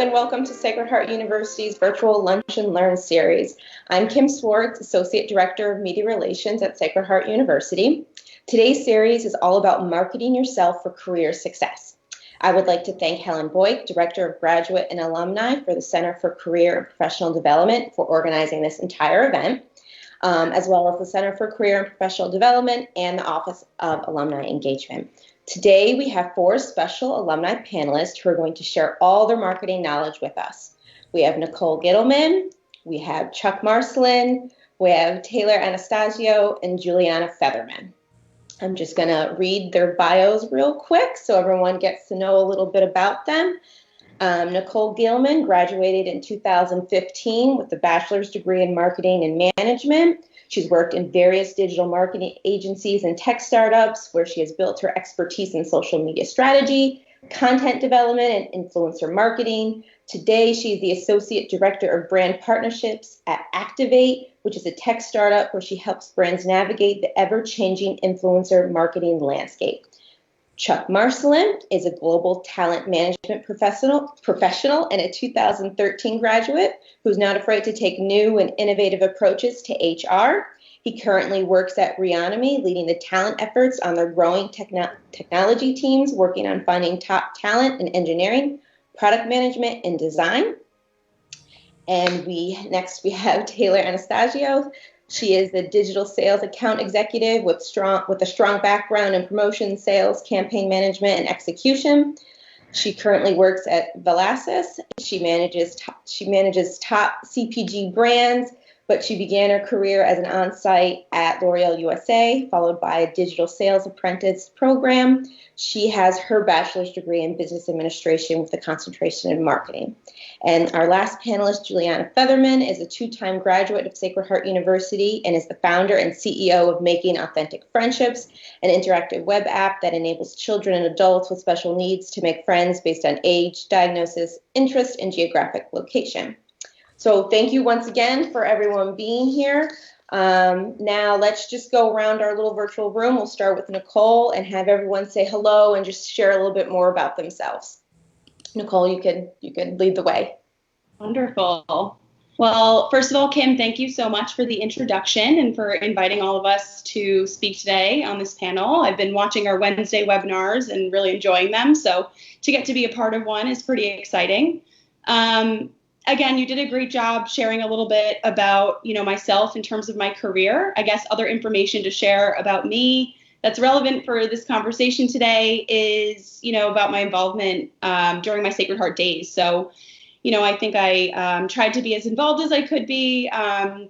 and welcome to Sacred Heart University's virtual Lunch and Learn series. I'm Kim Swartz, Associate Director of Media Relations at Sacred Heart University. Today's series is all about marketing yourself for career success. I would like to thank Helen Boyk, Director of Graduate and Alumni for the Center for Career and Professional Development, for organizing this entire event, as well as the Center for Career and Professional Development and the Office of Alumni Engagement. Today, we have 4 special alumni panelists who are going to share all their marketing knowledge with us. We have Nicole Gilman, we have Chuck Marcelin, we have Taylor Anastasio, and Juliana Featherman. I'm just going to read their bios real quick so everyone gets to know a little bit about them. Nicole Gilman graduated in 2015 with a bachelor's degree in marketing and management. She's worked in various digital marketing agencies and tech startups where she has built her expertise in social media strategy, content development, and influencer marketing. Today, she's the Associate Director of Brand Partnerships at Activate, which is a tech startup where she helps brands navigate the ever-changing influencer marketing landscape. Chuck Marcelin is a global talent management professional and a 2013 graduate who's not afraid to take new and innovative approaches to HR. He currently works at Reonomy, leading the talent efforts on their growing technology teams, working on finding top talent in engineering, product management, and design. And next we have Taylor Anastasio. She is a digital sales account executive with a strong background in promotion, sales, campaign management, and execution. She currently works at Velasas. She manages top CPG brands, but she began her career as an on-site at L'Oreal USA, followed by a digital sales apprentice program. She has her bachelor's degree in business administration with a concentration in marketing. And our last panelist, Juliana Featherman, is a 2-time graduate of Sacred Heart University and is the founder and CEO of Making Authentic Friendships, an interactive web app that enables children and adults with special needs to make friends based on age, diagnosis, interest, and geographic location. So thank you once again for everyone being here. Now let's just go around our little virtual room. We'll start with Nicole and have everyone say hello and just share a little bit more about themselves. Nicole, you could lead the way. Wonderful. Well, first of all, Kim, thank you so much for the introduction and for inviting all of us to speak today on this panel. I've been watching our Wednesday webinars and really enjoying them, so to get to be a part of one is pretty exciting. Again, you did a great job sharing a little bit about, myself in terms of my career. I guess other information to share about me that's relevant for this conversation today is, about my involvement during my Sacred Heart days. So, I think I tried to be as involved as I could be,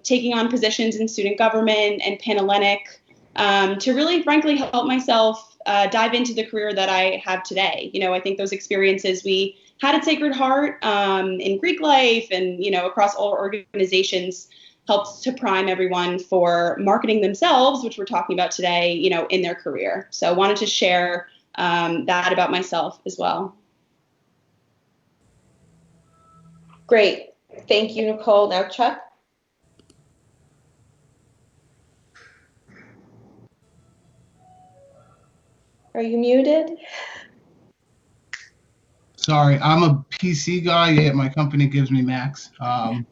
taking on positions in student government and Panhellenic to really, frankly, help myself dive into the career that I have today. I think those experiences we had at Sacred Heart in Greek life and, across all organizations helps to prime everyone for marketing themselves, which we're talking about today, in their career. So I wanted to share that about myself as well. Great. Thank you, Nicole. Now, Chuck. Are you muted? Sorry, I'm a PC guy, yet my company gives me Macs.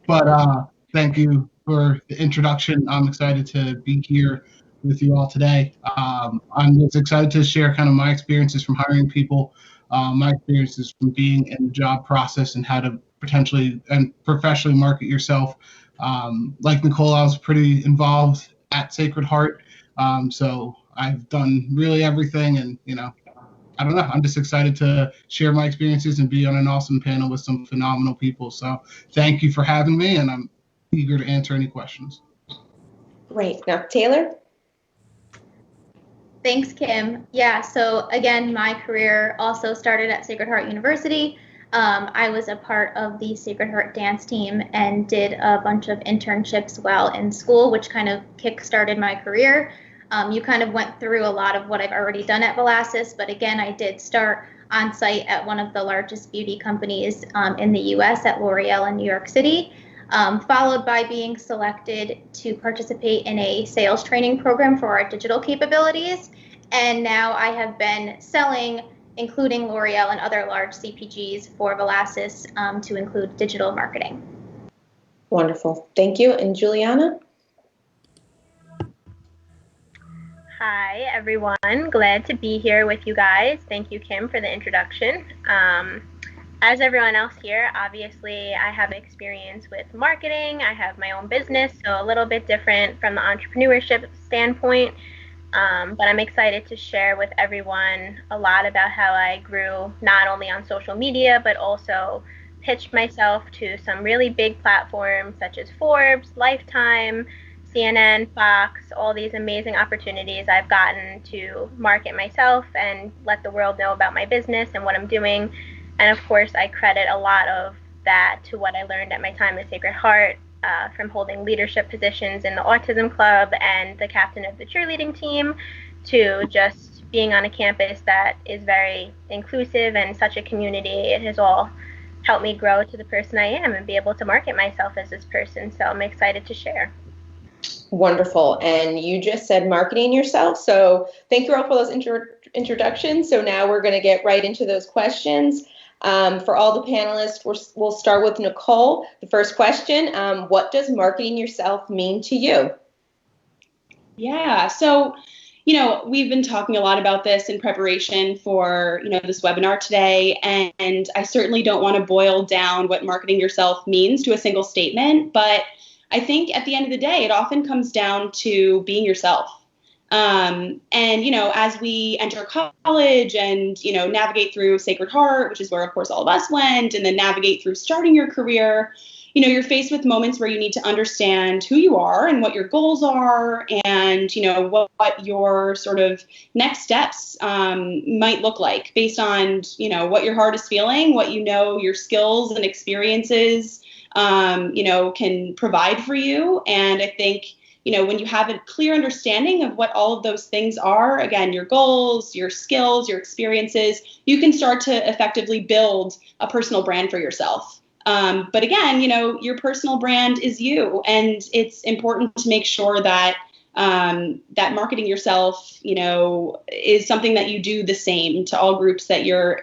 But thank you for the introduction. I'm excited to be here with you all today. I'm just excited to share kind of my experiences from hiring people, my experiences from being in the job process and how to potentially and professionally market yourself. Like Nicole, I was pretty involved at Sacred Heart, so I've done really everything, and I don't know. I'm just excited to share my experiences and be on an awesome panel with some phenomenal people. So thank you for having me, and I'm eager to answer any questions. Great. Now, Taylor? Thanks, Kim. Yeah, so again, my career also started at Sacred Heart University. I was a part of the Sacred Heart dance team and did a bunch of internships while in school, which kind of kick-started my career. You kind of went through a lot of what I've already done at Velasas, but again, I did start on site at one of the largest beauty companies in the US at L'Oreal in New York City, followed by being selected to participate in a sales training program for our digital capabilities. And now I have been selling including L'Oreal and other large CPGs for Velasys to include digital marketing. Wonderful. Thank you. And Juliana? Hi, everyone. Glad to be here with you guys. Thank you, Kim, for the introduction. As everyone else here, obviously, I have experience with marketing. I have my own business, so a little bit different from the entrepreneurship standpoint. But I'm excited to share with everyone a lot about how I grew not only on social media, but also pitched myself to some really big platforms such as Forbes, Lifetime, CNN, Fox, all these amazing opportunities I've gotten to market myself and let the world know about my business and what I'm doing. And of course, I credit a lot of that to what I learned at my time at Sacred Heart, from holding leadership positions in the Autism Club and the captain of the cheerleading team, to just being on a campus that is very inclusive and such a community. It has all helped me grow to the person I am and be able to market myself as this person. So I'm excited to share. Wonderful. And you just said marketing yourself. So thank you all for those introductions. So now we're going to get right into those questions. For all the panelists, we'll start with Nichole. The first question, what does marketing yourself mean to you? Yeah, so, we've been talking a lot about this in preparation for, this webinar today, and I certainly don't want to boil down what marketing yourself means to a single statement, but I think at the end of the day, it often comes down to being yourself. And, as we enter college and, navigate through Sacred Heart, which is where, of course, all of us went, and then navigate through starting your career, you're faced with moments where you need to understand who you are and what your goals are and, what your sort of next steps might look like based on, what your heart is feeling, what your skills and experiences, can provide for you. And I think, when you have a clear understanding of what all of those things are, again, your goals, your skills, your experiences, you can start to effectively build a personal brand for yourself. But again, your personal brand is you, and it's important to make sure that that marketing yourself, is something that you do the same to all groups that you're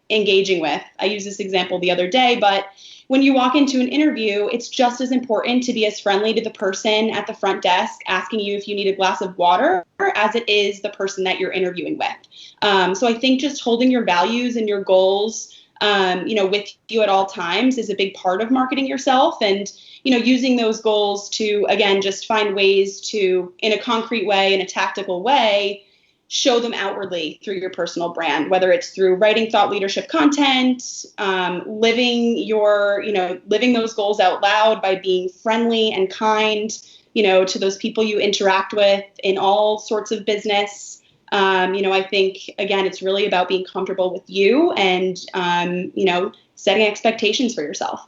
engaging with. I used this example the other day, but when you walk into an interview, it's just as important to be as friendly to the person at the front desk asking you if you need a glass of water as it is the person that you're interviewing with. So I think just holding your values and your goals, with you at all times is a big part of marketing yourself, and, using those goals to, again, just find ways to, in a concrete way, in a tactical way, show them outwardly through your personal brand, whether it's through writing thought leadership content, living those goals out loud by being friendly and kind, to those people you interact with in all sorts of business. I think, again, it's really about being comfortable with you and, setting expectations for yourself.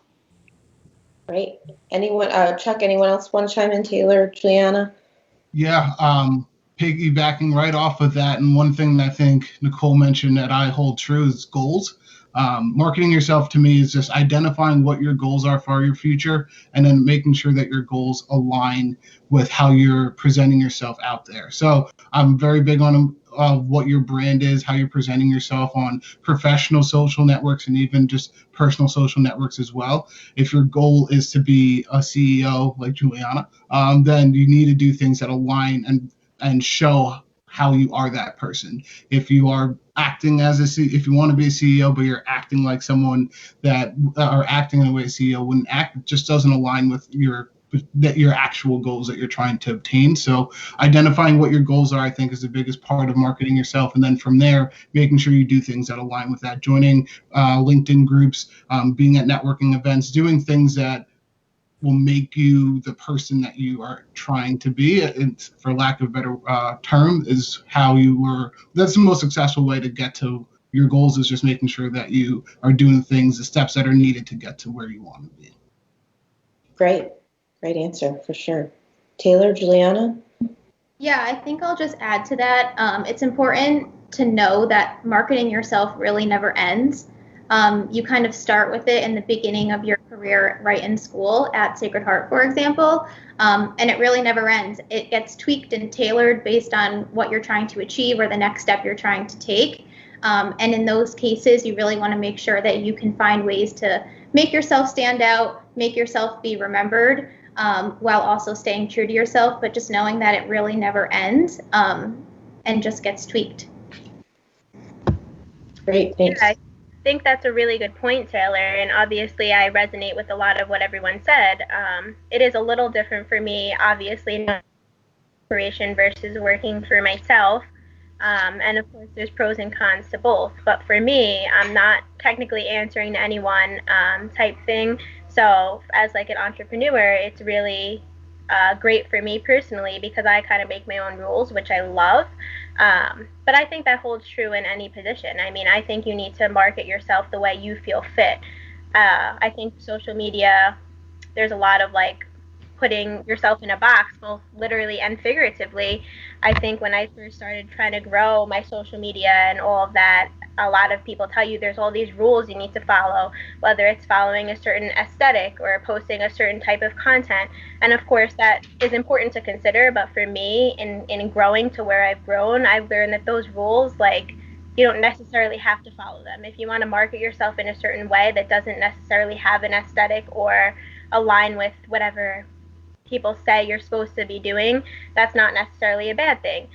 Great. Anyone, Chuck, anyone else want to chime in? Taylor, Juliana? Yeah, piggybacking right off of that, and one thing that I think Nichole mentioned that I hold true is goals. Marketing yourself to me is just identifying what your goals are for your future and then making sure that your goals align with how you're presenting yourself out there. So I'm very big on what your brand is, how you're presenting yourself on professional social networks and even just personal social networks as well. If your goal is to be a CEO like Juliana, then you need to do things that align and show how you are that person. If you are acting if you want to be a CEO, but you're acting like someone or acting in a way a CEO wouldn't act, it just doesn't align with your actual goals that you're trying to obtain. So identifying what your goals are, I think, is the biggest part of marketing yourself. And then from there, making sure you do things that align with that, joining LinkedIn groups, being at networking events, doing things that will make you the person that you are trying to be. And for lack of a better term, is that's the most successful way to get to your goals, is just making sure that you are doing the steps that are needed to get to where you want to be. Great answer for sure. Taylor, Juliana? Yeah, I think I'll just add to that. It's important to know that marketing yourself really never ends. You kind of start with it in the beginning of your career right in school at Sacred Heart, for example, and it really never ends. It gets tweaked and tailored based on what you're trying to achieve or the next step you're trying to take. And in those cases, you really want to make sure that you can find ways to make yourself stand out, make yourself be remembered, while also staying true to yourself, but just knowing that it really never ends, and just gets tweaked. Great, thanks. Yeah, I think that's a really good point, Taylor, and obviously I resonate with a lot of what everyone said. It is a little different for me, obviously, corporation versus working for myself. And of course, there's pros and cons to both. But for me, I'm not technically answering to anyone type thing. So as like an entrepreneur, it's really great for me personally because I kind of make my own rules, which I love. But I think that holds true in any position. I mean, I think you need to market yourself the way you feel fit. I think social media, there's a lot of like putting yourself in a box, both literally and figuratively. I think when I first started trying to grow my social media and all of that, a lot of people tell you there's all these rules you need to follow, whether it's following a certain aesthetic or posting a certain type of content. And of course, that is important to consider. But for me, in growing to where I've grown, I've learned that those rules, like, you don't necessarily have to follow them. If you want to market yourself in a certain way that doesn't necessarily have an aesthetic or align with whatever people say you're supposed to be doing, that's not necessarily a bad thing.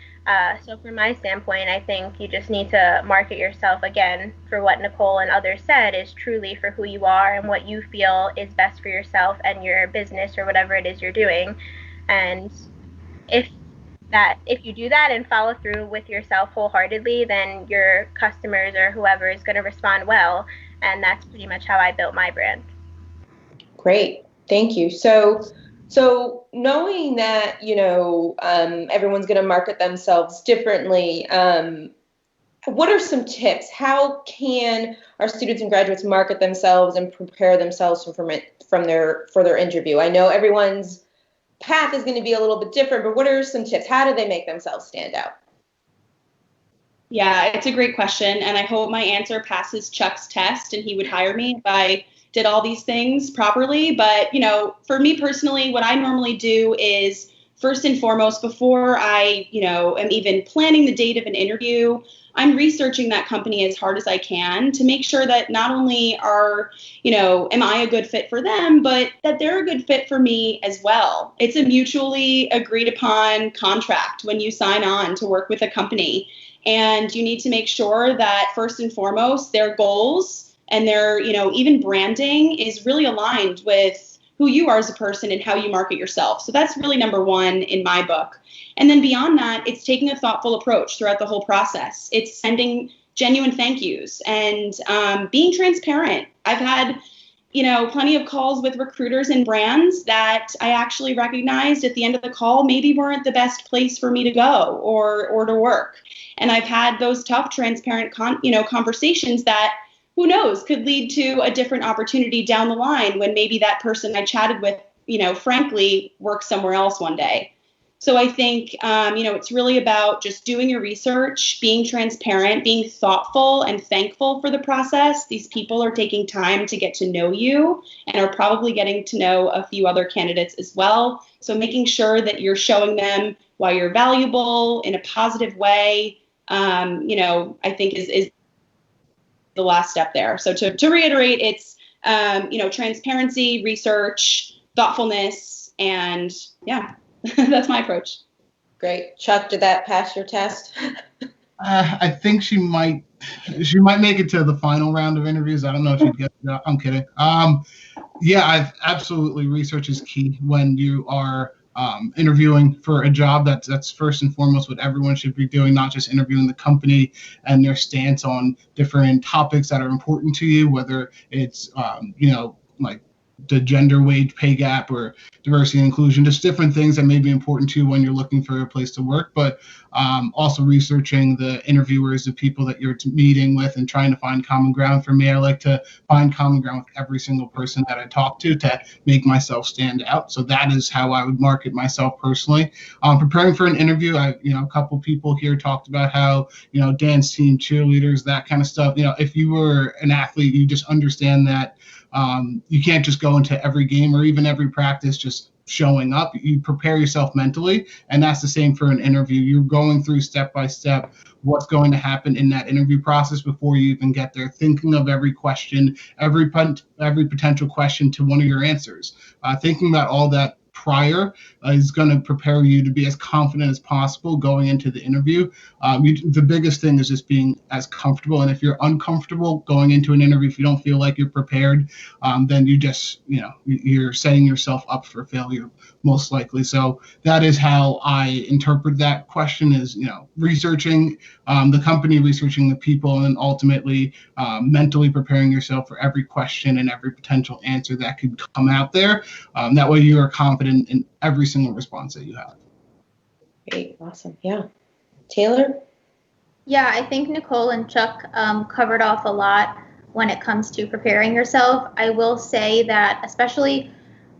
So from my standpoint, I think you just need to market yourself, again, for what Nicole and others said, is truly for who you are and what you feel is best for yourself and your business or whatever it is you're doing. And if you do that and follow through with yourself wholeheartedly, then your customers or whoever is going to respond well. And that's pretty much how I built my brand. Great, thank you. So knowing that, everyone's going to market themselves differently, what are some tips? How can our students and graduates market themselves and prepare themselves for their interview? I know everyone's path is going to be a little bit different, but what are some tips? How do they make themselves stand out? Yeah, it's a great question, and I hope my answer passes Chuck's test and he would hire me if I did all these things properly. But, for me personally, what I normally do is, first and foremost, before I, am even planning the date of an interview, I'm researching that company as hard as I can to make sure that not only am I a good fit for them, but that they're a good fit for me as well. It's a mutually agreed upon contract when you sign on to work with a company. And you need to make sure that first and foremost, their goals and their, even branding is really aligned with who you are as a person and how you market yourself. So that's really number one in my book. And then beyond that, it's taking a thoughtful approach throughout the whole process. It's sending genuine thank yous and being transparent. I've had, plenty of calls with recruiters and brands that I actually recognized at the end of the call maybe weren't the best place for me to go or to work. And I've had those tough, transparent, conversations that, who knows, could lead to a different opportunity down the line when maybe that person I chatted with, frankly, works somewhere else one day. So I think, it's really about just doing your research, being transparent, being thoughtful and thankful for the process. These people are taking time to get to know you and are probably getting to know a few other candidates as well. So making sure that you're showing them why you're valuable in a positive way, I think is the last step there. So to reiterate, it's, transparency, research, thoughtfulness, and yeah, that's my approach. Great. Chuck, did that pass your test? I think she might make it to the final round of interviews. I don't know if she'd get it. I'm kidding. Yeah, absolutely. Research is key when you are interviewing for a job. That's first and foremost what everyone should be doing, not just interviewing the company and their stance on different topics that are important to you, whether it's, like the gender wage pay gap or diversity and inclusion, just different things that may be important to you when you're looking for a place to work, but also researching the interviewers, the people that you're meeting with, and trying to find common ground. For me, I like to find common ground with every single person that I talk to make myself stand out. So that is how I would market myself personally. Preparing for an interview, a couple people here talked about how, dance team, cheerleaders, that kind of stuff. If you were an athlete, you just understand that you can't just go into every game or even every practice just showing up. You prepare yourself mentally, and that's the same for an interview. You're going through step by step what's going to happen in that interview process before you even get there, thinking of every question, every potential question to one of your answers. Thinking about all that prior is going to prepare you to be as confident as possible going into the interview. The biggest thing is just being as comfortable. And if you're uncomfortable going into an interview, if you don't feel like you're prepared, then you're setting yourself up for failure most likely. So that is how I interpret that question: is researching the company, researching the people, and then ultimately mentally preparing yourself for every question and every potential answer that could come out there. That way you are confident in every single response that you have. Great. Awesome. Yeah. Taylor? Yeah, I think Nicole and Chuck covered off a lot when it comes to preparing yourself. I will say that especially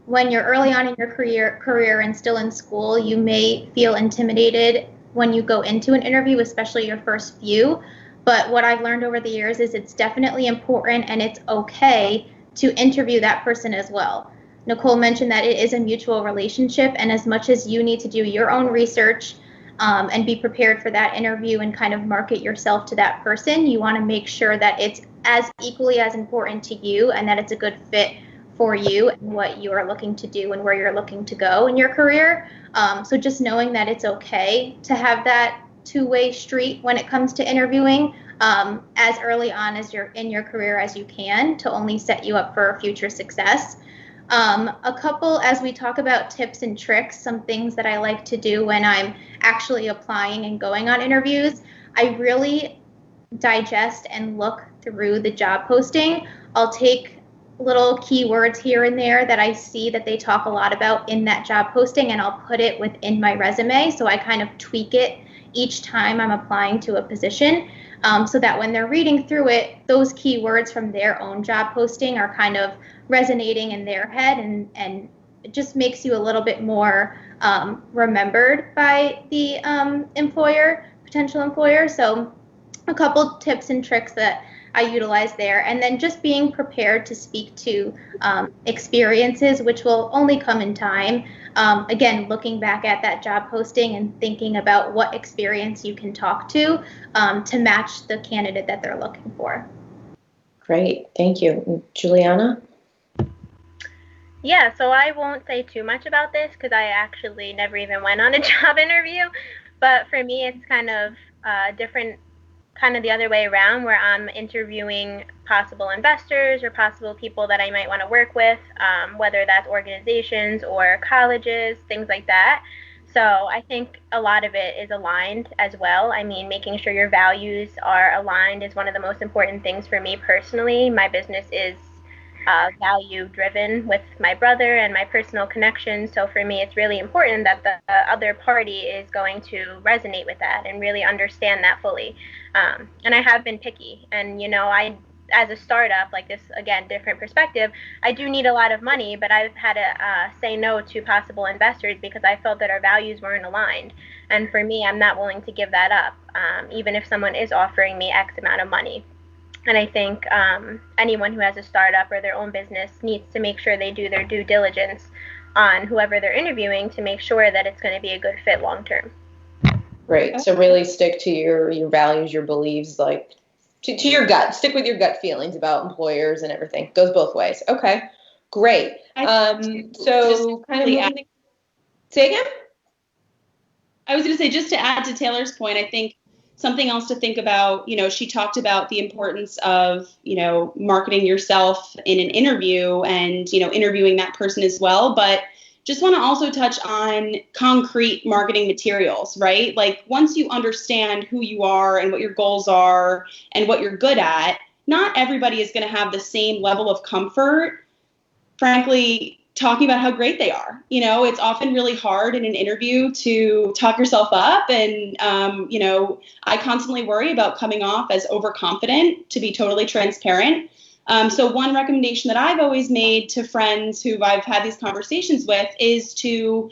when you're early on in your career and still in school, you may feel intimidated when you go into an interview, especially your first few. But what I've learned over the years is it's definitely important and it's okay to interview that person as well. Nicole mentioned that it is a mutual relationship, and as much as you need to do your own research and be prepared for that interview and kind of market yourself to that person, you want to make sure that it's as equally as important to you and that it's a good fit for you and what you are looking to do and where you're looking to go in your career. So just knowing that it's okay to have that two-way street when it comes to interviewing as early on as you're in your career as you can, to only set you up for future success. A couple, as we talk about tips and tricks, some things that I like to do when I'm actually applying and going on interviews, I really digest and look through the job posting. I'll take little keywords here and there that I see that they talk a lot about in that job posting, and I'll put it within my resume. So I kind of tweak it each time I'm applying to a position, so that when they're reading through it, those keywords from their own job posting are kind of resonating in their head, and it just makes you a little bit more remembered by the potential employer. So a couple tips and tricks that I utilize there, and then just being prepared to speak to experiences, which will only come in time. Again, looking back at that job posting and thinking about what experience you can talk to match the candidate that they're looking for. Great. Thank you. Juliana? Yeah, so I won't say too much about this because I actually never even went on a job interview. But for me, it's kind of different, kind of the other way around, where I'm interviewing possible investors or possible people that I might want to work with, whether that's organizations or colleges, things like that. So I think a lot of it is aligned as well. I mean, making sure your values are aligned is one of the most important things for me personally. My business is value driven with my brother and my personal connections. So for me, it's really important that the other party is going to resonate with that and really understand that fully. And I have been picky. And, as a startup, like this, again, different perspective, I do need a lot of money, but I've had to say no to possible investors because I felt that our values weren't aligned. And for me, I'm not willing to give that up, even if someone is offering me X amount of money. And I think anyone who has a startup or their own business needs to make sure they do their due diligence on whoever they're interviewing to make sure that it's going to be a good fit long term. Great. So really stick to your values, your beliefs, like to your gut. Stick with your gut feelings about employers and everything. Goes both ways. Okay. Great. So kind of moving. Say again? I was going to say, just to add to Taylor's point, I think something else to think about, she talked about the importance of, marketing yourself in an interview and, interviewing that person as well. But just want to also touch on concrete marketing materials, right? Like once you understand who you are and what your goals are and what you're good at, not everybody is going to have the same level of comfort, frankly, talking about how great they are. It's often really hard in an interview to talk yourself up. And, I constantly worry about coming off as overconfident, to be totally transparent. So one recommendation that I've always made to friends who I've had these conversations with is to,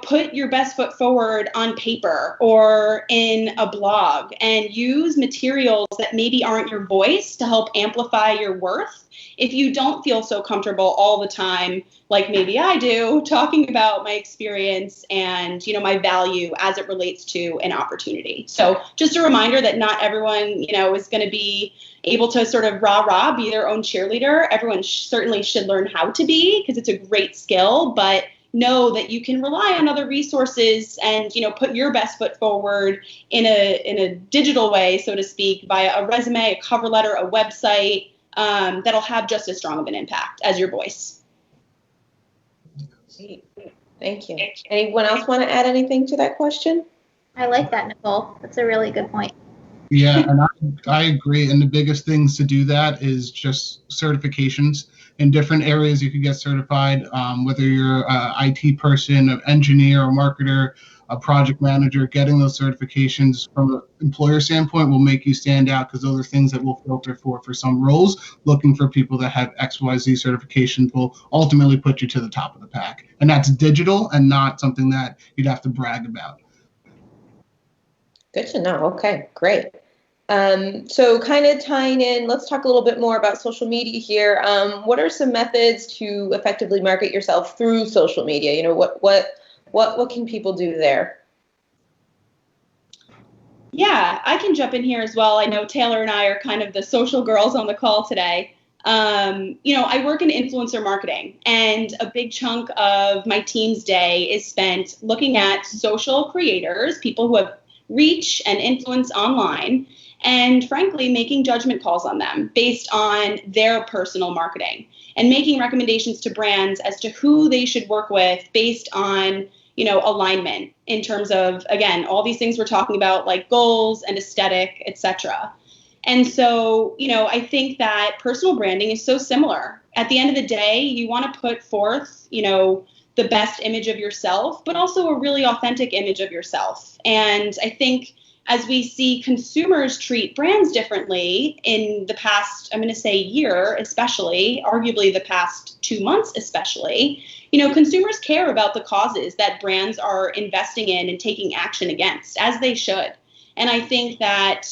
put your best foot forward on paper or in a blog and use materials that maybe aren't your voice to help amplify your worth. if you don't feel so comfortable all the time, like maybe I do, talking about my experience and, my value as it relates to an opportunity. So just a reminder that not everyone, is going to be able to sort of rah-rah, be their own cheerleader. Everyone certainly should learn how to be, because it's a great skill, but know that you can rely on other resources and, put your best foot forward in a digital way, so to speak, via a resume, a cover letter, a website, that'll have just as strong of an impact as your voice. Thank you. Anyone else want to add anything to that question? I like that, Nicole. That's a really good point. Yeah, and I agree. And the biggest things to do that is just certifications. In different areas, you can get certified, whether you're an IT person, an engineer, a marketer, a project manager. Getting those certifications from an employer standpoint will make you stand out, because those are things that we'll filter for some roles. Looking for people that have XYZ certifications will ultimately put you to the top of the pack. And that's digital and not something that you'd have to brag about. Good to know. Okay, great. So kind of tying in, let's talk a little bit more about social media here. What are some methods to effectively market yourself through social media? What can people do there? Yeah, I can jump in here as well. I know Taylor and I are kind of the social girls on the call today. I work in influencer marketing, and a big chunk of my team's day is spent looking at social creators, people who have reach and influence online, and frankly, making judgment calls on them based on their personal marketing, and making recommendations to brands as to who they should work with based on, alignment in terms of, again, all these things we're talking about, like goals and aesthetic, etc. And so, I think that personal branding is so similar. At the end of the day, you want to put forth, the best image of yourself, but also a really authentic image of yourself. And I think as we see consumers treat brands differently in the past, I'm going to say year, especially, arguably the past 2 months, especially, consumers care about the causes that brands are investing in and taking action against, as they should. And I think that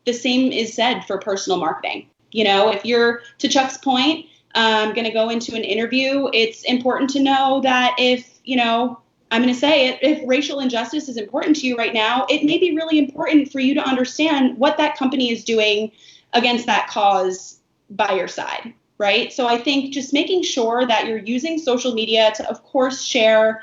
the same is said for personal marketing. If you're, to Chuck's point, going to go into an interview, it's important to know that if, I'm going to say it, if racial injustice is important to you right now, it may be really important for you to understand what that company is doing against that cause by your side, right? So I think just making sure that you're using social media to, of course, share,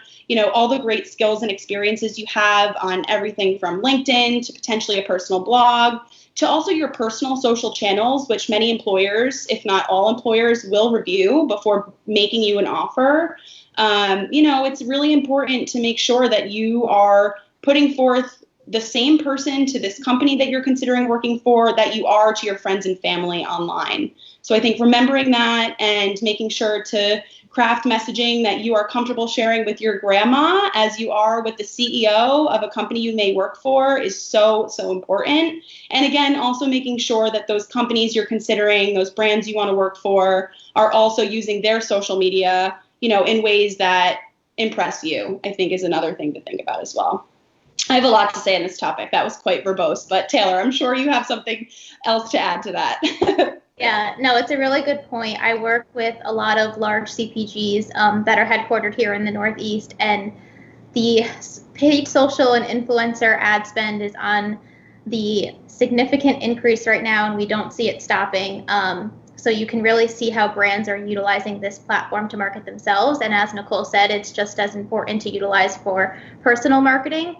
all the great skills and experiences you have on everything from LinkedIn to potentially a personal blog, to also your personal social channels, which many employers, if not all employers, will review before making you an offer. It's really important to make sure that you are putting forth the same person to this company that you're considering working for that you are to your friends and family online. So I think remembering that and making sure to craft messaging that you are comfortable sharing with your grandma as you are with the CEO of a company you may work for is so, so important. And again, also making sure that those companies you're considering, those brands you want to work for, are also using their social media, in ways that impress you, I think is another thing to think about as well. I have a lot to say on this topic. That was quite verbose, but Taylor, I'm sure you have something else to add to that. Yeah, no, it's a really good point. I work with a lot of large CPGs that are headquartered here in the Northeast, and the paid social and influencer ad spend is on the significant increase right now, and we don't see it stopping. So you can really see how brands are utilizing this platform to market themselves. And as Nicole said, it's just as important to utilize for personal marketing.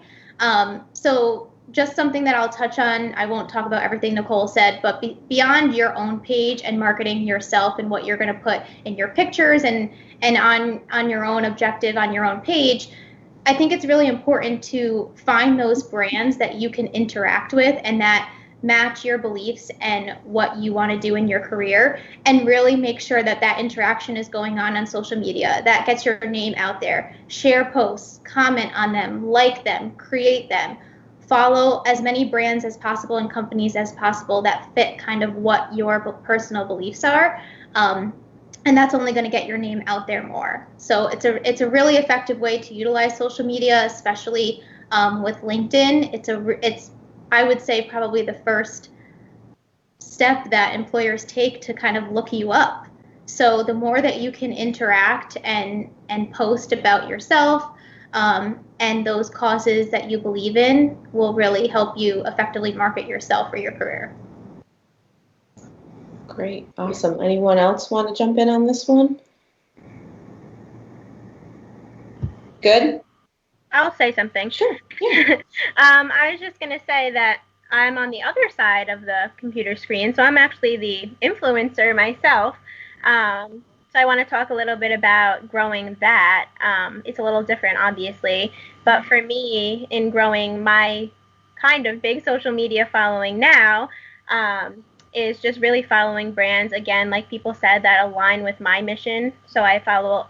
So just something that I'll touch on, I won't talk about everything Nicole said, but beyond your own page and marketing yourself and what you're going to put in your pictures and on your own objective on your own page, I think it's really important to find those brands that you can interact with and that match your beliefs and what you want to do in your career, and really make sure that that interaction is going on social media, that gets your name out there. Share posts, comment on them, like them, create them, follow as many brands as possible and companies as possible that fit kind of what your personal beliefs are. And that's only going to get your name out there more. So it's a really effective way to utilize social media, especially with LinkedIn. It's I would say probably the first step that employers take to kind of look you up. So the more that you can interact and post about yourself and those causes that you believe in will really help you effectively market yourself or your career. Great. Awesome. Anyone else want to jump in on this one? Good? I'll say something. Sure. Yeah. I was just going to say that I'm on the other side of the computer screen, so I'm actually the influencer myself. So I want to talk a little bit about growing that. It's a little different, obviously, but for me, in growing my kind of big social media following now, is just really following brands, again, like people said, that align with my mission. So I follow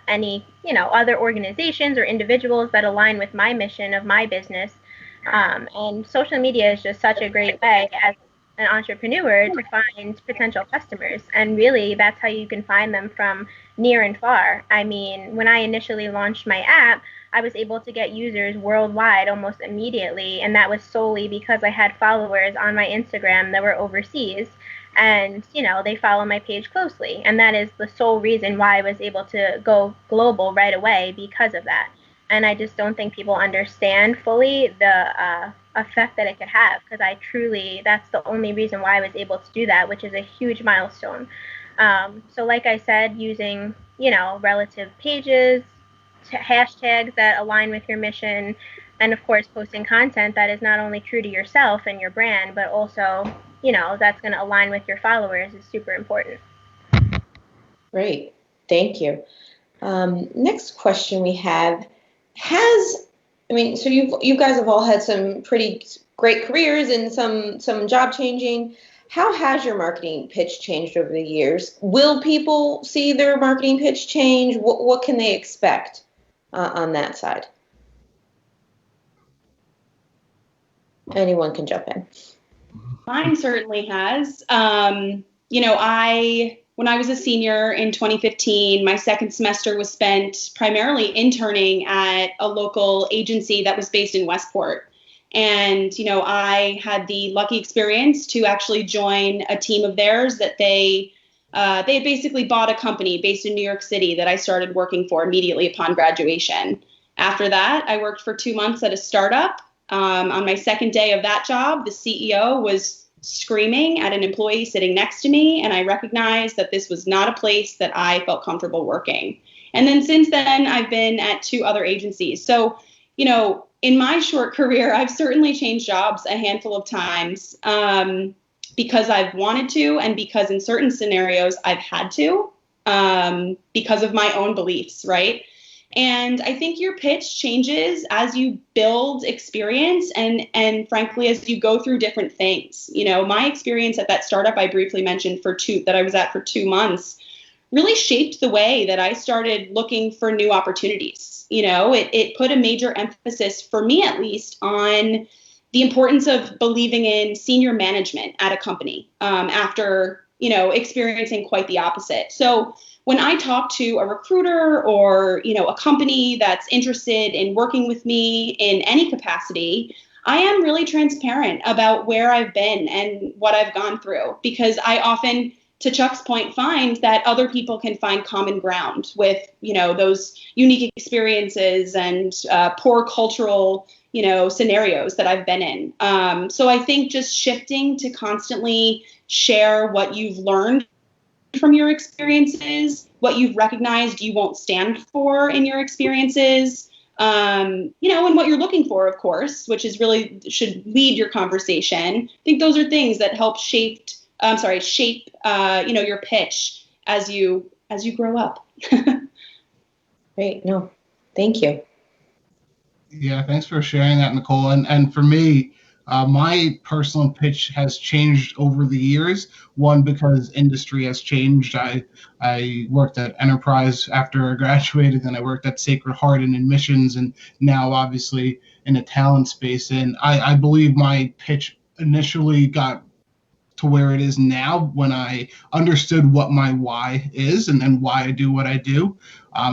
any, other organizations or individuals that align with my mission of my business. And social media is just such a great way as an entrepreneur to find potential customers. And really, that's how you can find them from near and far. I mean, when I initially launched my app, I was able to get users worldwide almost immediately, and that was solely because I had followers on my Instagram that were overseas, and they follow my page closely, and that is the sole reason why I was able to go global right away, because of that. And I just don't think people understand fully the effect that it could have, because that's the only reason why I was able to do that, which is a huge milestone. So like I said, using relative pages, hashtags that align with your mission, and of course posting content that is not only true to yourself and your brand, but also that's going to align with your followers is super important. Great. Thank you. Next question we have so you guys have all had some pretty great careers and some job changing. How has your marketing pitch changed over the years? Will people see their marketing pitch change? What can they expect on that side? Anyone can jump in. Mine certainly has. When I was a senior in 2015, my second semester was spent primarily interning at a local agency that was based in Westport. And, I had the lucky experience to actually join a team of theirs that they had basically bought a company based in New York City that I started working for immediately upon graduation. After that, I worked for 2 months at a startup. On my second day of that job, the CEO was screaming at an employee sitting next to me, and I recognized that this was not a place that I felt comfortable working. And then since then, I've been at 2 other agencies. So, in my short career, I've certainly changed jobs a handful of times because I've wanted to, and because in certain scenarios I've had to because of my own beliefs, right? And I think your pitch changes as you build experience and frankly, as you go through different things. My experience at that startup I briefly mentioned that I was at for 2 months really shaped the way that I started looking for new opportunities. It put a major emphasis, for me at least, on the importance of believing in senior management at a company after, experiencing quite the opposite. So when I talk to a recruiter or, a company that's interested in working with me in any capacity, I am really transparent about where I've been and what I've gone through, because I often, to Chuck's point, find that other people can find common ground with, those unique experiences and poor cultural, scenarios that I've been in. So I think just shifting to constantly share what you've learned from your experiences, what you've recognized you won't stand for in your experiences, and what you're looking for, of course, which is really should lead your conversation. I think those are things that help shape, your pitch as you grow up. Great. No, thank you. Yeah, thanks for sharing that, Nicole. And for me, my personal pitch has changed over the years. One, because industry has changed. I worked at Enterprise after I graduated, then I worked at Sacred Heart in admissions, and now obviously in a talent space. And I believe my pitch initially got to where it is now when I understood what my why is and why I do what I do.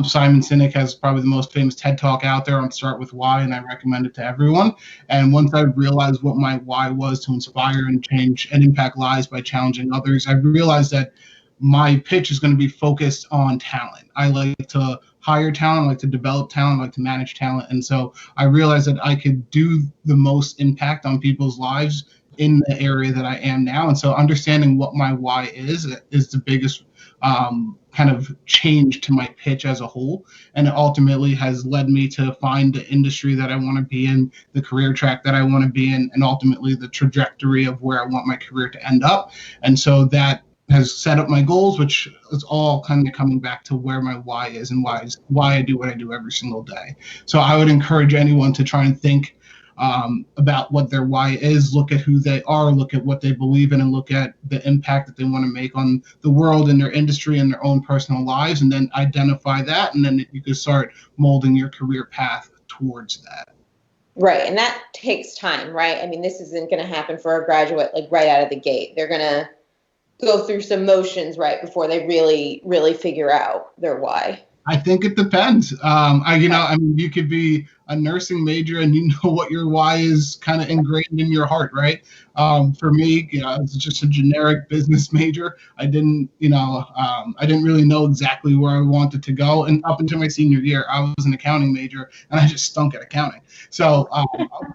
Simon Sinek has probably the most famous TED Talk out there on Start With Why, and I recommend it to everyone. And once I realized what my why was, to inspire and change and impact lives by challenging others, I realized that my pitch is going to be focused on talent. I like to hire talent, I like to develop talent, I like to manage talent. And so I realized that I could do the most impact on people's lives in the area that I am now. And so understanding what my why is the biggest kind of change to my pitch as a whole. And it ultimately has led me to find the industry that I want to be in, the career track that I want to be in, and ultimately the trajectory of where I want my career to end up. And so that has set up my goals, which is all kind of coming back to where my why is and why I do what I do every single day. So I would encourage anyone to try and think about what their why is, look at who they are, look at what they believe in, and look at the impact that they want to make on the world and their industry and their own personal lives, and then identify that, and then you can start molding your career path towards that. Right, and that takes time, right? I mean, this isn't going to happen for a graduate like right out of the gate. They're going to go through some motions, right, before they really figure out their why. I think it depends. I mean, you could be a nursing major and you know what your why is kind of ingrained in your heart, right? For me, it's just a generic business major. I didn't really know exactly where I wanted to go. And up until my senior year, I was an accounting major and I just stunk at accounting. So my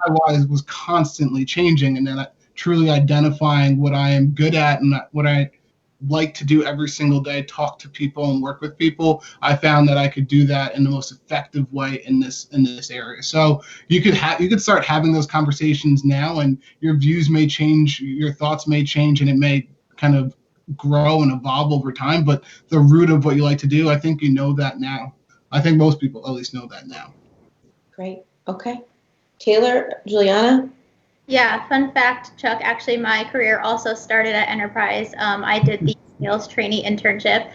why was constantly changing, and then truly identifying what I am good at and what I like to do every single day, talk to people and work with people. I found that I could do that in the most effective way in this area. So you could start having those conversations now, and your views may change, your thoughts may change, and it may kind of grow and evolve over time. But the root of what you like to do, I think you know that now. I think most people at least know that now. Great. Okay. Taylor, Juliana? Yeah, fun fact, Chuck, actually my career also started at Enterprise. I did the sales trainee internship.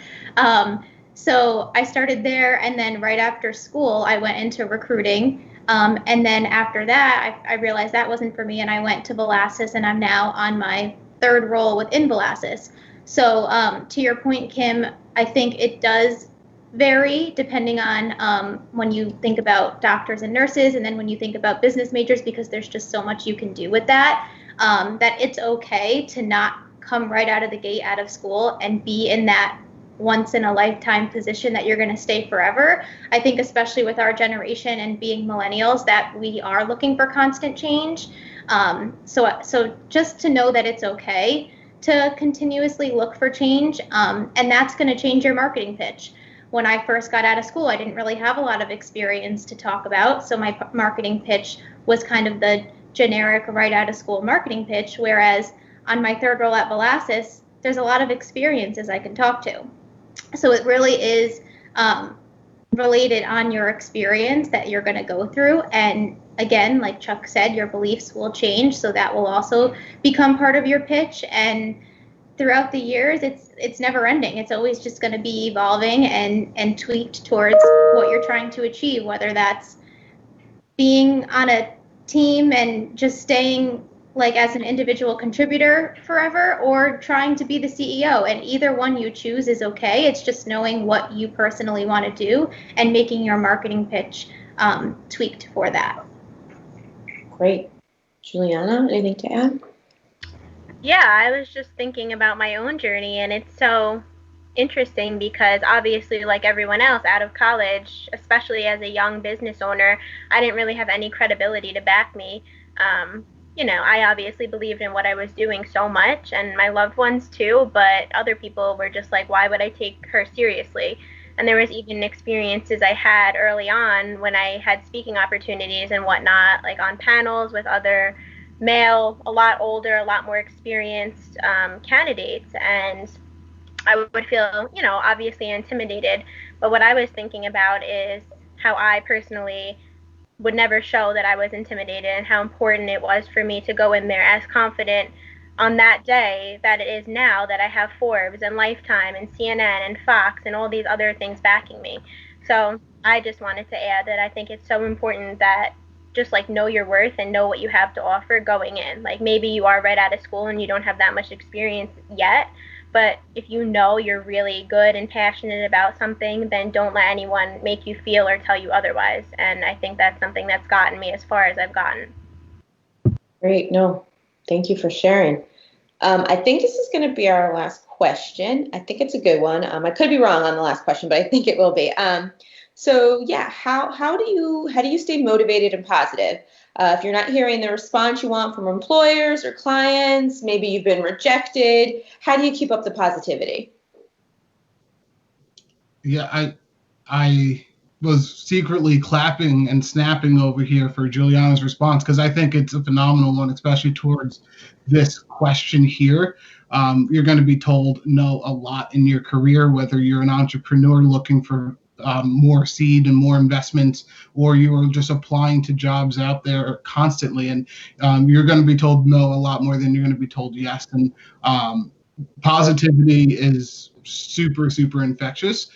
So I started there, and then right after school, I went into recruiting. And then after that, I realized that wasn't for me, and I went to Velasas, and I'm now on my third role within Velasas. So to your point, Kim, I think it does vary depending on when you think about doctors and nurses, and then when you think about business majors, because there's just so much you can do with that, that it's okay to not come right out of the gate out of school and be in that once in a lifetime position that you're going to stay forever. I think especially with our generation and being millennials, that we are looking for constant change. So just to know that it's okay to continuously look for change, and that's going to change your marketing pitch. When I first got out of school, I didn't really have a lot of experience to talk about, so my marketing pitch was kind of the generic right out of school marketing pitch, whereas on my third role at Velasas, there's a lot of experiences I can talk to. So it really is related on your experience that you're going to go through. And again, like Chuck said, your beliefs will change, so that will also become part of your pitch. And throughout the years, it's never ending. It's always just going to be evolving and tweaked towards what you're trying to achieve, whether that's being on a team and just staying like as an individual contributor forever, or trying to be the CEO. And either one you choose is okay. It's just knowing what you personally want to do and making your marketing pitch tweaked for that. Great. Juliana, anything to add? Yeah, I was just thinking about my own journey, and it's so interesting because obviously, like everyone else out of college, especially as a young business owner, I didn't really have any credibility to back me. I obviously believed in what I was doing so much, and my loved ones too, but other people were just like, why would I take her seriously? And there was even experiences I had early on when I had speaking opportunities and whatnot, like on panels with other male, a lot older, a lot more experienced candidates, and I would feel, obviously intimidated. But what I was thinking about is how I personally would never show that I was intimidated, and how important it was for me to go in there as confident on that day that it is now, that I have Forbes and Lifetime and CNN and Fox and all these other things backing me. So I just wanted to add that I think it's so important that just like know your worth and know what you have to offer going in. Like maybe you are right out of school and you don't have that much experience yet, but if you know you're really good and passionate about something, then don't let anyone make you feel or tell you otherwise. And I think that's something that's gotten me as far as I've gotten. Great. No, thank you for sharing. I think this is going to be our last question. I think it's a good one. I could be wrong on the last question, but I think it will be. So yeah, how do you stay motivated and positive? If you're not hearing the response you want from employers or clients, maybe you've been rejected, how do you keep up the positivity? Yeah, I was secretly clapping and snapping over here for Juliana's response because I think it's a phenomenal one, especially towards this question here. You're going to be told no a lot in your career, whether you're an entrepreneur looking for more seed and more investments, or you are just applying to jobs out there constantly. And you're going to be told no a lot more than you're going to be told yes. And positivity is super, super infectious.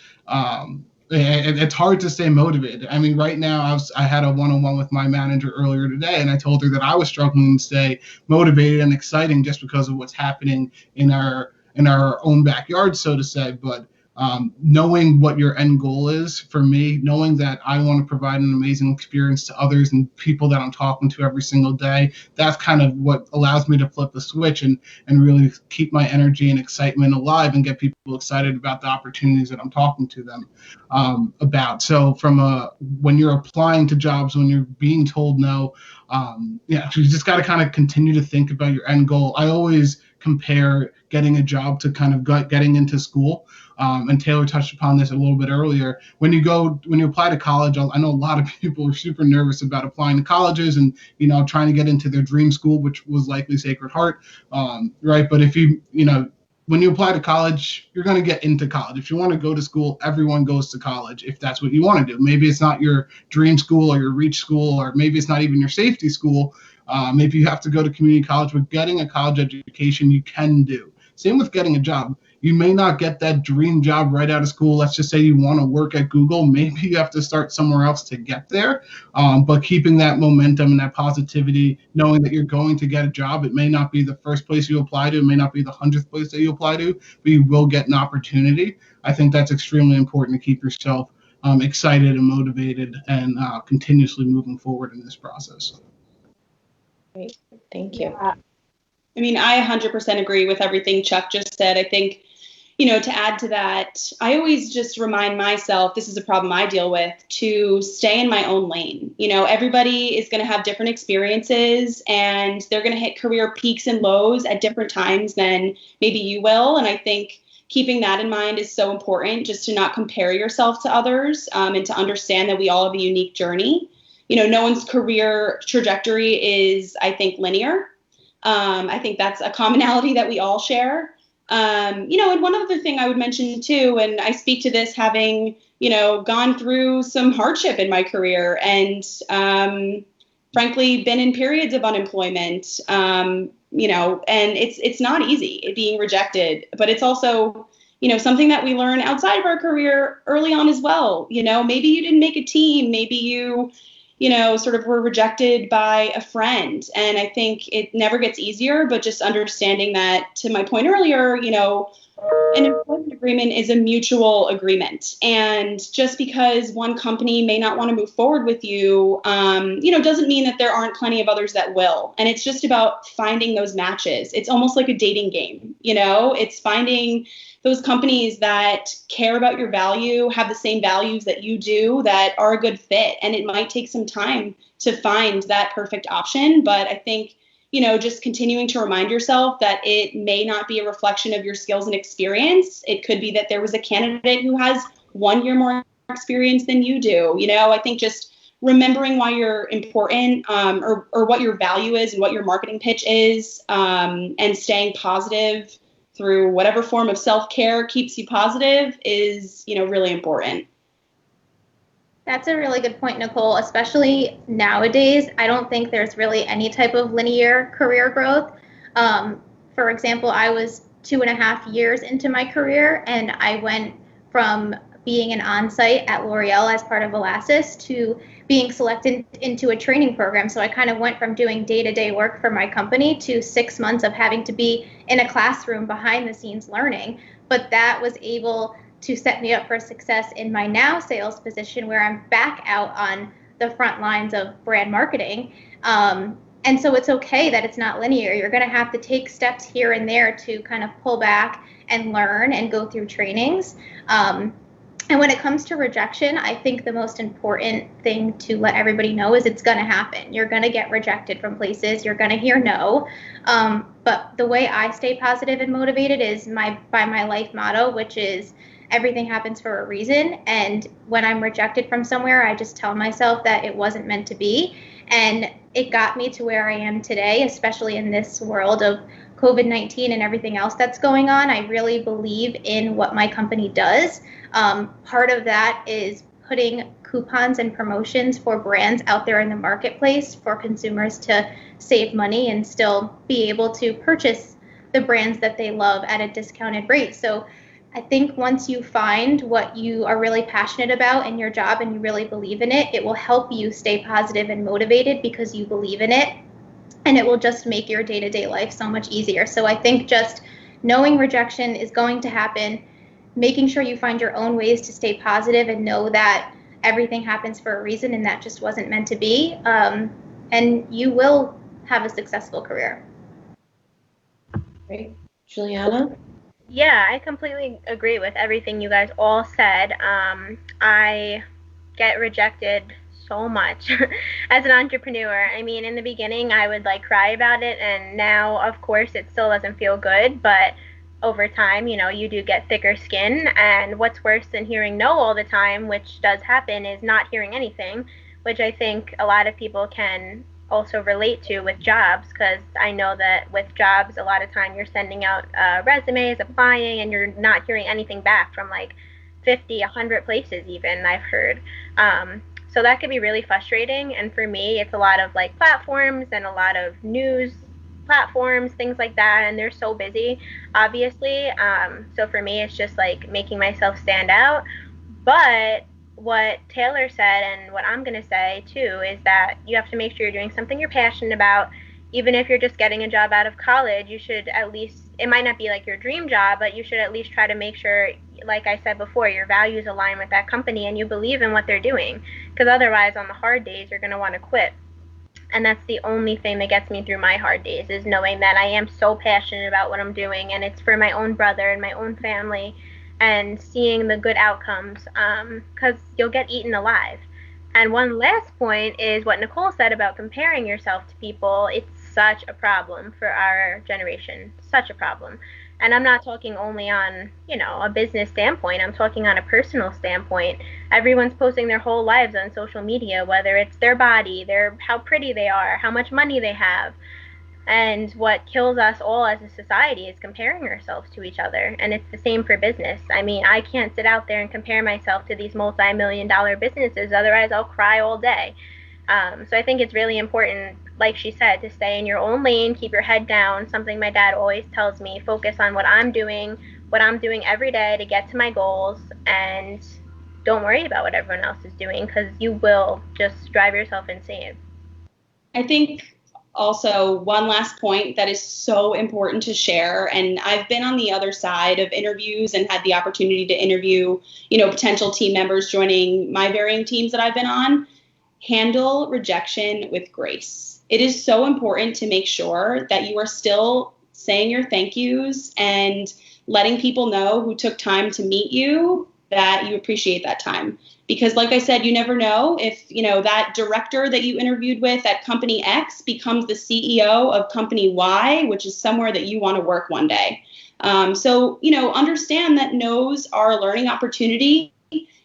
It's hard to stay motivated. I mean, right now I had a one-on-one with my manager earlier today, and I told her that I was struggling to stay motivated and exciting just because of what's happening in our own backyard, so to say. But knowing what your end goal is, for me, knowing that I want to provide an amazing experience to others and people that I'm talking to every single day, that's kind of what allows me to flip the switch and really keep my energy and excitement alive and get people excited about the opportunities that I'm talking to them about. So when you're applying to jobs, when you're being told no, you just got to kind of continue to think about your end goal. I always compare getting a job to kind of getting into school. And Taylor touched upon this a little bit earlier. When you apply to college, I know a lot of people are super nervous about applying to colleges and, trying to get into their dream school, which was likely Sacred Heart, right? But if when you apply to college, you're going to get into college. If you want to go to school, everyone goes to college if that's what you want to do. Maybe it's not your dream school or your reach school, or maybe it's not even your safety school. Maybe you have to go to community college, but getting a college education you can do. Same with getting a job. You may not get that dream job right out of school. Let's just say you want to work at Google. Maybe you have to start somewhere else to get there. But keeping that momentum and that positivity, knowing that you're going to get a job. It may not be the first place you apply to. It may not be the 100th place that you apply to, but you will get an opportunity. I think that's extremely important to keep yourself excited and motivated and continuously moving forward in this process. Great. Thank you. Yeah. I mean, I 100% agree with everything Chuck just said. I think, to add to that, I always just remind myself, this is a problem I deal with, to stay in my own lane. Everybody is going to have different experiences and they're going to hit career peaks and lows at different times than maybe you will. And I think keeping that in mind is so important, just to not compare yourself to others and to understand that we all have a unique journey. No one's career trajectory is, I think, linear. I think that's a commonality that we all share. And one other thing I would mention too, and I speak to this having, gone through some hardship in my career and, frankly, been in periods of unemployment, and it's not easy being rejected, but it's also, something that we learn outside of our career early on as well. Maybe you didn't make a team, maybe you sort of were rejected by a friend. And I think it never gets easier, but just understanding that, to my point earlier, an employment agreement is a mutual agreement. And just because one company may not want to move forward with you, doesn't mean that there aren't plenty of others that will. And it's just about finding those matches. It's almost like a dating game, it's finding those companies that care about your value, have the same values that you do, that are a good fit. And it might take some time to find that perfect option. But I think, just continuing to remind yourself that it may not be a reflection of your skills and experience. It could be that there was a candidate who has 1 year more experience than you do. I think just remembering why you're important, or what your value is and what your marketing pitch is, and staying positive through whatever form of self-care keeps you positive is, really important. That's a really good point, Nicole, especially nowadays. I don't think there's really any type of linear career growth. For example, I was 2.5 years into my career and I went from being an on-site at L'Oreal as part of Elasis to being selected into a training program. So I kind of went from doing day-to-day work for my company to 6 months of having to be in a classroom behind the scenes learning. But that was able to set me up for success in my now sales position, where I'm back out on the front lines of brand marketing. And so it's okay that it's not linear. You're going to have to take steps here and there to kind of pull back and learn and go through trainings. And when it comes to rejection, I think the most important thing to let everybody know is it's going to happen. You're going to get rejected from places. You're going to hear no. But the way I stay positive and motivated is by my life motto, which is everything happens for a reason. And when I'm rejected from somewhere, I just tell myself that it wasn't meant to be. And it got me to where I am today, especially in this world of COVID-19 and everything else that's going on. I really believe in what my company does. Part of that is putting coupons and promotions for brands out there in the marketplace for consumers to save money and still be able to purchase the brands that they love at a discounted rate. So I think once you find what you are really passionate about in your job and you really believe in it, it will help you stay positive and motivated because you believe in it. And it will just make your day-to-day life so much easier. So I think just knowing rejection is going to happen, making sure you find your own ways to stay positive and know that everything happens for a reason and that just wasn't meant to be. And you will have a successful career. Great. Juliana? Yeah, I completely agree with everything you guys all said. I get rejected so much as an entrepreneur. I mean, in the beginning, I would cry about it, and now, of course, it still doesn't feel good, but over time, you do get thicker skin. And what's worse than hearing no all the time, which does happen, is not hearing anything, which I think a lot of people can also relate to with jobs, because I know that with jobs, a lot of time you're sending out resumes, applying, and you're not hearing anything back from 50, 100 places even, I've heard. So that could be really frustrating. And for me, it's a lot of platforms and a lot of news platforms, things like that, and they're so busy, obviously. So for me, it's just making myself stand out. But what Taylor said and what I'm going to say too is that you have to make sure you're doing something you're passionate about. Even if you're just getting a job out of college, you should at least, it might not be your dream job, but you should at least try to make sure, like I said before, your values align with that company and you believe in what they're doing. Because otherwise, on the hard days, you're going to want to quit. And that's the only thing that gets me through my hard days, is knowing that I am so passionate about what I'm doing, and it's for my own brother and my own family, and seeing the good outcomes, because you'll get eaten alive. And one last point is what Nicole said about comparing yourself to people. It's such a problem for our generation, such a problem. And I'm not talking only on, a business standpoint. I'm talking on a personal standpoint. Everyone's posting their whole lives on social media, whether it's their body, how pretty they are, how much money they have. And what kills us all as a society is comparing ourselves to each other. And it's the same for business. I mean, I can't sit out there and compare myself to these multi-million-dollar businesses. Otherwise, I'll cry all day. So I think it's really important, like she said, to stay in your own lane, keep your head down. Something my dad always tells me, focus on what I'm doing every day to get to my goals, and don't worry about what everyone else is doing, because you will just drive yourself insane. I think also one last point that is so important to share, and I've been on the other side of interviews and had the opportunity to interview, potential team members joining my varying teams that I've been on. Handle rejection with grace. It is so important to make sure that you are still saying your thank yous and letting people know who took time to meet you that you appreciate that time. Because like I said, you never know if, that director that you interviewed with at company X becomes the CEO of company Y, which is somewhere that you want to work one day. So, understand that no's are a learning opportunity,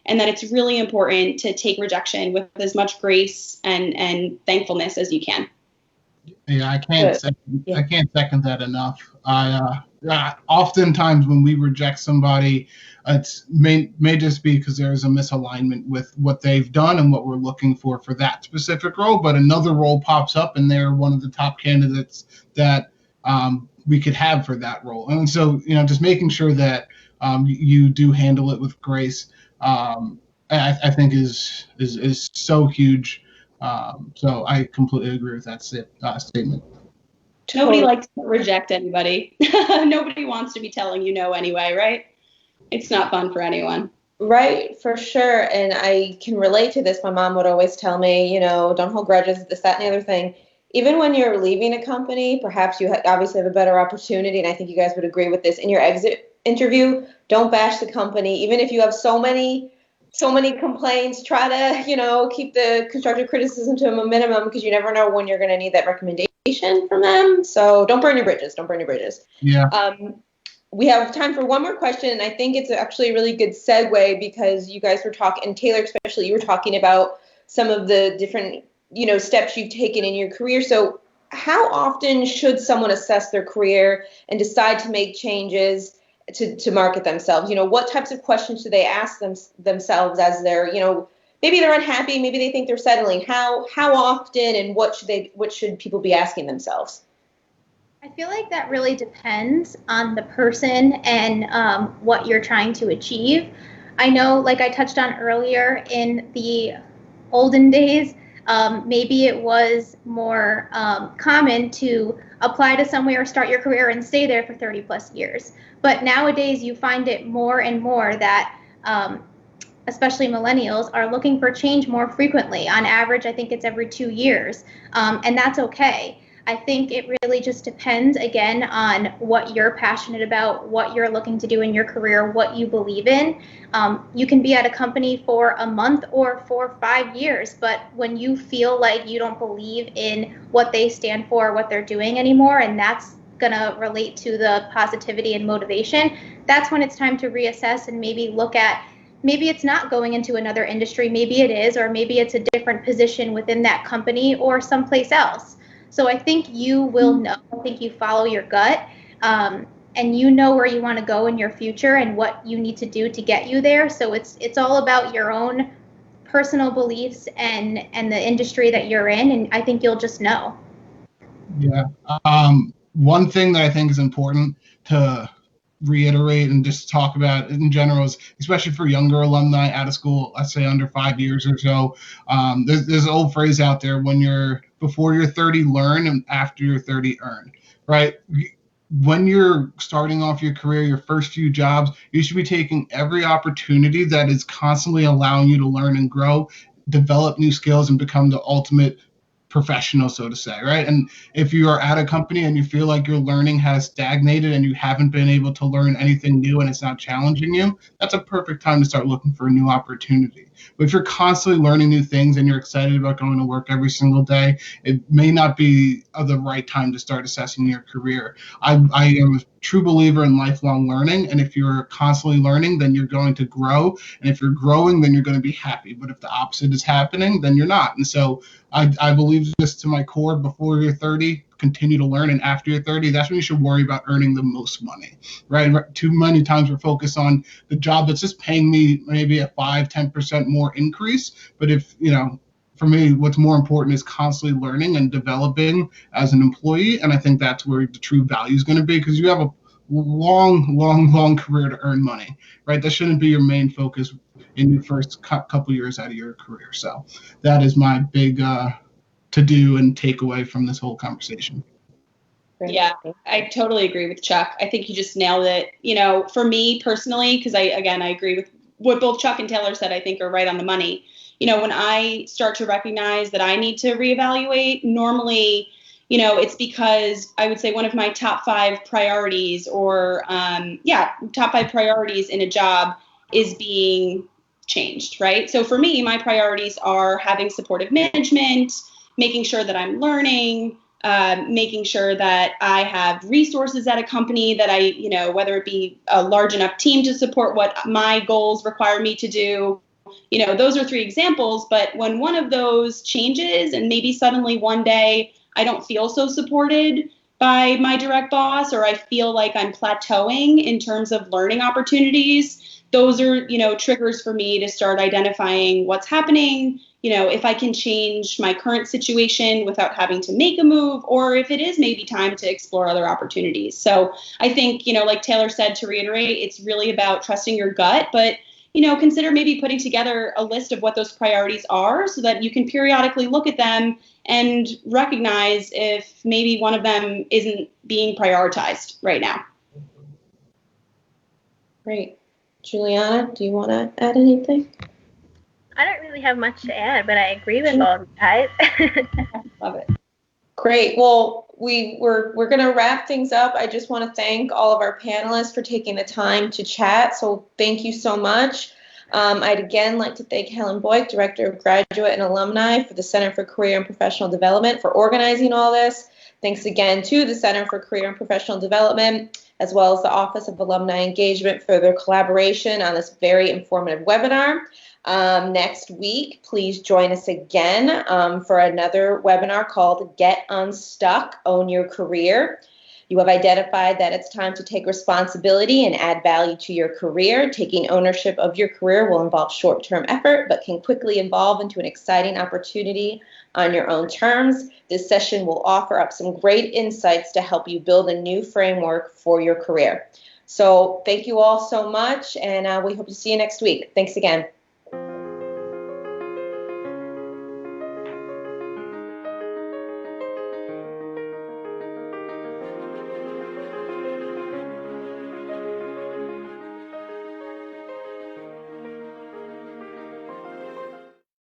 and that it's really important to take rejection with as much grace and thankfulness as you can. Yeah, I can't second that enough. Oftentimes when we reject somebody, it's may just be because there's a misalignment with what they've done and what we're looking for that specific role. But another role pops up, and they're one of the top candidates that we could have for that role. And so, just making sure that you do handle it with grace. I think is so huge. So I completely agree with that statement. Nobody likes to reject anybody. Nobody wants to be telling you no anyway, right? It's not fun for anyone. Right, for sure. And I can relate to this. My mom would always tell me, don't hold grudges, this, that, and the other thing. Even when you're leaving a company, perhaps you obviously have a better opportunity, and I think you guys would agree with this. In your exit interview, don't bash the company. Even if you have so many complaints, try to, keep the constructive criticism to a minimum, because you never know when you're going to need that recommendation from them. So don't burn your bridges. Don't burn your bridges. Yeah. We have time for one more question, and I think it's actually a really good segue, because you guys were talking, and Taylor especially, you were talking about some of the different, steps you've taken in your career. So how often should someone assess their career and decide to make changes to market themselves? What types of questions do they ask themselves as they're, maybe they're unhappy, maybe they think they're settling. How often, and what should people be asking themselves? I feel like that really depends on the person and what you're trying to achieve. I know, like I touched on earlier, in the olden days, maybe it was more common to apply to somewhere, start your career, and stay there for 30 plus years. But nowadays, you find it more and more that especially millennials are looking for change more frequently. On average, I think it's every 2 years, and that's okay. I think it really just depends, again, on what you're passionate about, what you're looking to do in your career, what you believe in. You can be at a company for a month or for 5 years, but when you feel like you don't believe in what they stand for, what they're doing anymore, and that's going to relate to the positivity and motivation, that's when it's time to reassess and maybe look at, maybe it's not going into another industry, maybe it is, or maybe it's a different position within that company or someplace else. So I think you will know. I think you follow your gut, and you know where you want to go in your future and what you need to do to get you there. So it's all about your own personal beliefs and the industry that you're in, and I think you'll just know. Yeah. One thing that I think is important to reiterate and just talk about in general is, especially for younger alumni out of school, let's say under 5 years or so, there's an old phrase out there: before you're 30, learn, and after you're 30, earn, right? When you're starting off your career, your first few jobs, you should be taking every opportunity that is constantly allowing you to learn and grow, develop new skills, and become the ultimate professional, so to say, right? And if you are at a company and you feel like your learning has stagnated and you haven't been able to learn anything new and it's not challenging you, that's a perfect time to start looking for a new opportunity. But if you're constantly learning new things and you're excited about going to work every single day, it may not be the right time to start assessing your career. I am a true believer in lifelong learning, and if you're constantly learning, then you're going to grow, and if you're growing, then you're going to be happy. But if the opposite is happening, then you're not. And so I believe this to my core: before you're 30, continue to learn, and after you're 30, that's when you should worry about earning the most money, right? Too many times we're focused on the job that's just paying me maybe a 5-10% more increase, but if for me, what's more important is constantly learning and developing as an employee. And I think that's where the true value is going to be, because you have a long career to earn money, right? That shouldn't be your main focus in your first couple years out of your career. So that is my big to-do and takeaway from this whole conversation. Yeah, I totally agree with Chuck. I think you just nailed it. For me personally, because I agree with what both Chuck and Taylor said, I think are right on the money. When I start to recognize that I need to reevaluate, normally, it's because I would say one of my top 5 priorities top 5 priorities in a job is being changed, right? So for me, my priorities are having supportive management, making sure that I'm learning, making sure that I have resources at a company that I, whether it be a large enough team to support what my goals require me to do. Those are 3 examples, but when one of those changes and maybe suddenly one day I don't feel so supported by my direct boss, or I feel like I'm plateauing in terms of learning opportunities, those are, triggers for me to start identifying what's happening, if I can change my current situation without having to make a move, or if it is maybe time to explore other opportunities. So I think, like Taylor said, to reiterate, it's really about trusting your gut, but consider maybe putting together a list of what those priorities are so that you can periodically look at them and recognize if maybe one of them isn't being prioritized right now. Great. Juliana, do you want to add anything? I don't really have much to add, but I agree with all of you guys. Love it. Great. Well, we're going to wrap things up. I just want to thank all of our panelists for taking the time to chat. So thank you so much. I'd again like to thank Helen Boyk, Director of Graduate and Alumni for the Center for Career and Professional Development, for organizing all this. Thanks again to the Center for Career and Professional Development, as well as the Office of Alumni Engagement for their collaboration on this very informative webinar. Next week, please join us again for another webinar called Get Unstuck, Own Your Career. You have identified that it's time to take responsibility and add value to your career. Taking ownership of your career will involve short-term effort, but can quickly evolve into an exciting opportunity on your own terms. This session will offer up some great insights to help you build a new framework for your career. So thank you all so much, and we hope to see you next week. Thanks again.